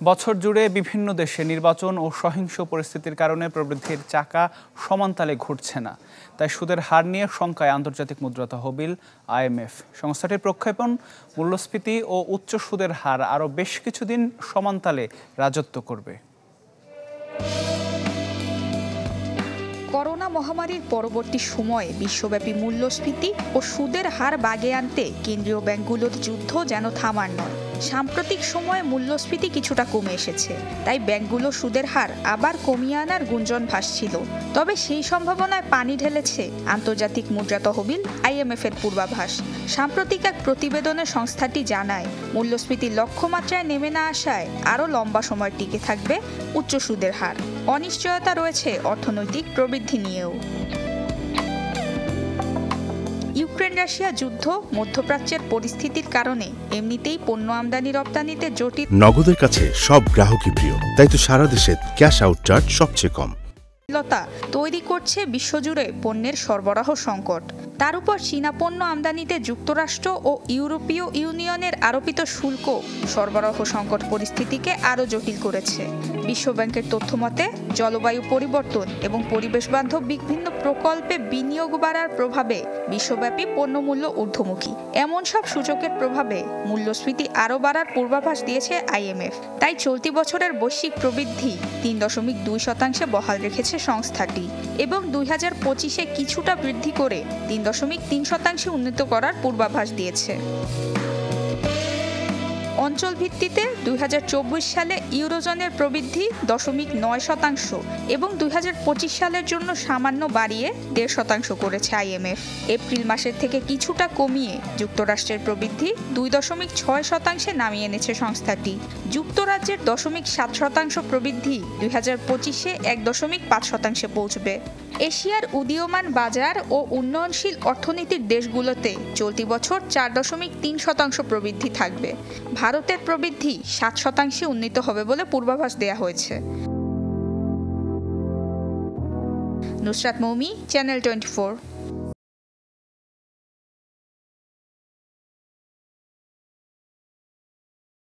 বছর জুড়ে বিভিন্ন দেশে নির্বাচন ও সহিংস পরিস্থিতির কারণে প্রবৃদ্ধির চাকা সমানতালে ঘুরছে না। তাই সুদের হার নিয়ে শঙ্কায় আন্তর্জাতিক মুদ্রা তহবিল IMF। সংস্থাটির প্রক্ষেপণ মূল্যস্ফীতি ও উচ্চ সুদের হার আরও বেশ কিছুদিন সমানতালে রাজত্ব করবে। করোনা মহামারীর পরবর্তী সময়ে বিশ্বব্যাপী মূল্যস্ফীতি ও সুদের হার বাগে আনতে কেন্দ্রীয় ব্যাংকগুলোর যুদ্ধ যেন থামার নয়। সাম্প্রতিক সময়ে মূল্যস্ফীতি কিছুটা কমে এসেছে, তাই ব্যাংকগুলো সুদের হার আবার কমিয়ে আনার গুঞ্জন ভাসছিল। তবে সেই সম্ভাবনায় পানি ঢেলেছে আন্তর্জাতিক মুদ্রা তহবিল IMF এর পূর্বাভাস। সাম্প্রতিক এক প্রতিবেদনে সংস্থাটি জানায়, মূল্যস্ফীতির লক্ষ্যমাত্রায় নেমে না আসায় আরও লম্বা সময় টিকে থাকবে উচ্চ সুদের হার। অনিশ্চয়তা রয়েছে অর্থনৈতিক প্রবৃদ্ধি নিয়েও। ইউক্রেন রাশিয়া যুদ্ধ, মধ্যপ্রাচ্যের পরিস্থিতির কারণে এমনিতেই পণ্য আমদানি রপ্তানিতে জটিল। নগদের কাছে সব গ্রাহকই প্রিয়, তাই তো সারা দেশে ক্যাশ আউট চার্জ সবচেয়ে কম তৈরি করছে বিশ্বজুড়ে পণ্যের সরবরাহ সংকট। তার উপর চীনা পণ্য আমদানিতে যুক্তরাষ্ট্র ও ইউরোপীয় ইউনিয়নের আরোপিত শুল্ক সরবরাহ সংকট পরিস্থিতিকে আরও জটিল করেছে। বিশ্বব্যাংকের তথ্যমতে জলবায়ু পরিবর্তন এবং পরিবেশ বান্ধব বিভিন্ন প্রকল্পে বিনিয়োগ বাড়ার প্রভাবে বিশ্বব্যাপী পণ্যমূল্য ঊর্ধ্বমুখী। এমন সব সূচকের প্রভাবে মূল্যস্ফীতি আরও বাড়ার পূর্বাভাস দিয়েছে IMF। তাই চলতি বছরের বৈশ্বিক প্রবৃদ্ধি ৩.২% বহাল রেখেছে সংস্থাটি এবং ২০২৫-এ কিছুটা বৃদ্ধি করে ৩.৩% উন্নীত করার পূর্বাভাস দিয়েছে। অঞ্চল ভিত্তিতে ২০২৪ সালে ইউরোজোনের প্রবৃদ্ধি 0.৯% এবং ২০২৫ সালের জন্য সামান্য বাড়িয়ে ১.৫% করেছে IMF। এপ্রিল মাসের থেকে কিছুটা কমিয়ে যুক্তরাষ্ট্রের প্রবৃদ্ধি ২.৬% নামিয়ে এনেছে সংস্থাটি। যুক্তরাজ্যের 0.৭% প্রবৃদ্ধি ২০২৫-এ ১.৫% পৌঁছবে। এশিয়ার উদীয়মান বাজার ও উন্নয়নশীল অর্থনীতির দেশগুলোতে চলতি বছর 4.3% প্রবৃদ্ধি থাকবে। ভারতের প্রবৃদ্ধি 7% উন্নীত হবে বলে পূর্বাভাস দেয়া হয়েছে। নুসরাত মৌমি, চ্যানেল 24।